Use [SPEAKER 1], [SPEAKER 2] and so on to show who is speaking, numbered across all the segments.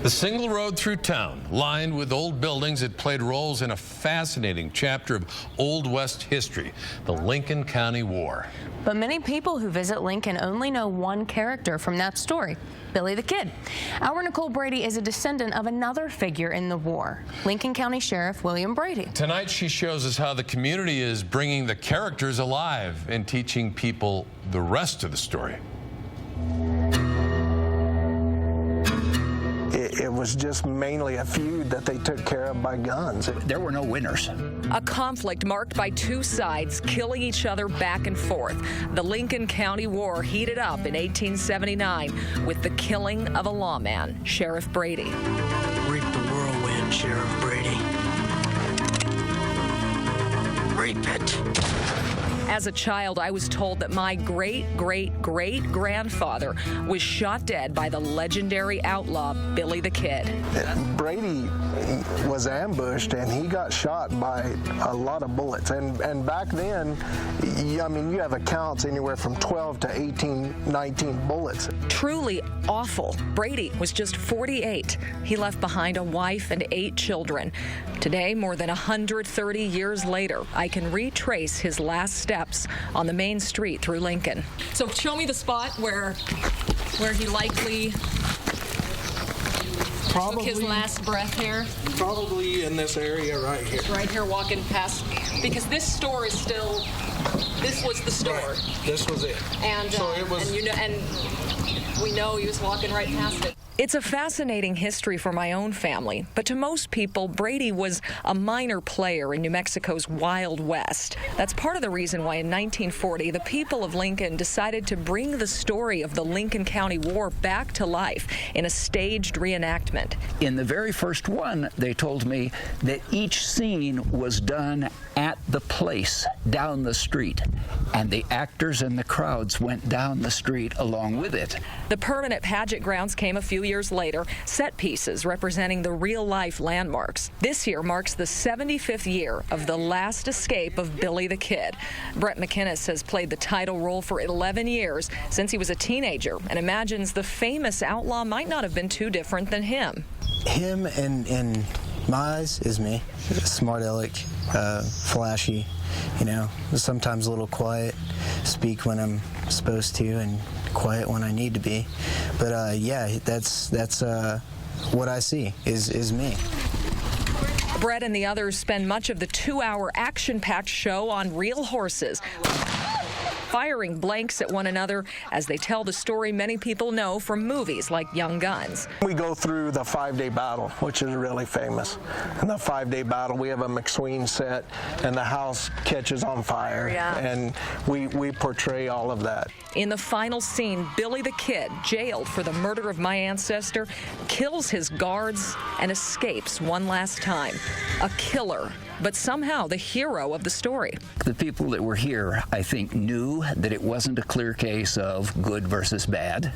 [SPEAKER 1] The single road through town, lined with old buildings that played roles in a fascinating chapter of Old West history, the Lincoln County War.
[SPEAKER 2] But many people who visit Lincoln only know one character from that story, Billy the Kid. Our Nicole Brady is a descendant of another figure in the war, Lincoln County Sheriff William Brady. Tonight she shows us how the community is bringing the characters alive and teaching people the rest of the story.
[SPEAKER 3] It was just mainly a feud that they took care of by guns.
[SPEAKER 4] There were no winners.
[SPEAKER 5] A conflict marked by two sides killing each other back and forth. The Lincoln County War heated up in 1879 with the killing of a lawman, Sheriff Brady.
[SPEAKER 6] Reap the whirlwind, Sheriff Brady. Reap it.
[SPEAKER 5] As a child, I was told that my great-great-great-grandfather was shot dead by the legendary outlaw Billy the Kid.
[SPEAKER 3] Brady was ambushed and he got shot by a lot of bullets. And back then, I mean, you have accounts anywhere from 12 to 18, 19 bullets.
[SPEAKER 5] Truly awful. Brady was just 48. He left behind a wife and 8 children. Today, more than 130 years later, I can retrace his last steps on the main street through Lincoln. So show me the spot where he likely took his last breath here.
[SPEAKER 3] Probably in this area right here.
[SPEAKER 5] Right here, walking past, because this store is still, this was the store.
[SPEAKER 3] Right. This was it.
[SPEAKER 5] And,
[SPEAKER 3] so it was,
[SPEAKER 5] and we know he was walking right past it. It's a fascinating history for my own family, but to most people, Brady was a minor player in New Mexico's Wild West. That's part of the reason why in 1940, the people of Lincoln decided to bring the story of the Lincoln County War back to life in a staged reenactment.
[SPEAKER 4] In the very first one, they told me that each scene was done at the place down the street, and the actors and the crowds went down the street along with it.
[SPEAKER 5] The permanent pageant grounds came a few years later, set pieces representing the real-life landmarks. This year marks the 75th year of the last escape of Billy the Kid. Brett McInnes has played the title role for 11 years since he was a teenager and imagines the famous outlaw might not have been too different than him.
[SPEAKER 7] Him in my eyes is me. Smart aleck, flashy, you know, sometimes a little quiet, speak when I'm supposed to and quiet when I need to be. But yeah, that's what I see is me.
[SPEAKER 5] Brett and the others spend much of the 2-hour action-packed show on real horses, firing blanks at one another as they tell the story many people know from movies like Young Guns.
[SPEAKER 3] we go through the 5-day battle, which is really famous. In the 5-day battle, we have a McSween set, and the house catches on fire.
[SPEAKER 5] Yeah.
[SPEAKER 3] And we portray all of that.
[SPEAKER 5] In the final scene, Billy the Kid, jailed for the murder of my ancestor, kills his guards and escapes one last time. A killer, but somehow the hero of the story.
[SPEAKER 4] The people that were here, I think, knew that it wasn't a clear case of good versus bad,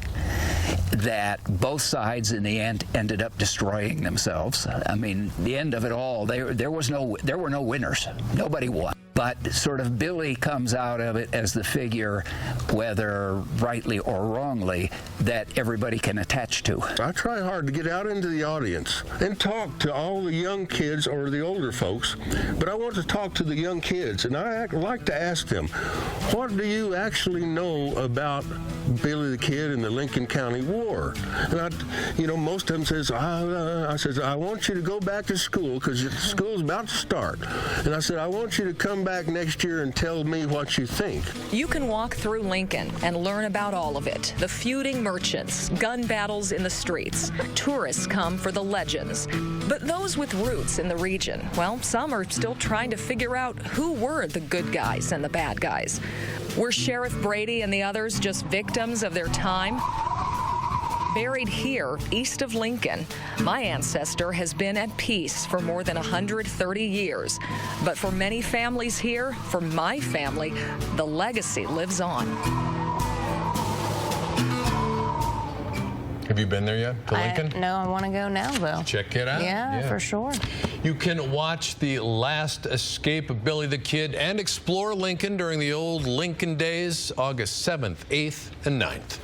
[SPEAKER 4] that both sides in the end ended up destroying themselves. I mean, the end of it all, there were no winners. Nobody won. But sort of Billy comes out of it as the figure, whether rightly or wrongly, that everybody can attach to.
[SPEAKER 8] I try hard to get out into the audience and talk to all the young kids or the older folks, but I want to talk to the young kids, and I like to ask them, what do you actually know about Billy the Kid and the Lincoln County War? And most of them says, I want you to go back to school because school's about to start. And I said, I want you to come back next year and tell me what you think.
[SPEAKER 5] You can walk through Lincoln and learn about all of it. The feuding merchants, gun battles in the streets. Tourists come for the legends. But those with roots in the region, well, some are still trying to figure out who were the good guys and the bad guys. Were Sheriff Brady and the others just victims of their time? Buried here, east of Lincoln, my ancestor has been at peace for more than 130 years. But for many families here, for my family, the legacy lives on.
[SPEAKER 1] Have you been there yet, to Lincoln?
[SPEAKER 2] No, I want to go now, though.
[SPEAKER 1] Check it out.
[SPEAKER 2] Yeah, for sure.
[SPEAKER 1] You can watch the last escape of Billy the Kid and explore Lincoln during the old Lincoln days, August 7th, 8th, and 9th.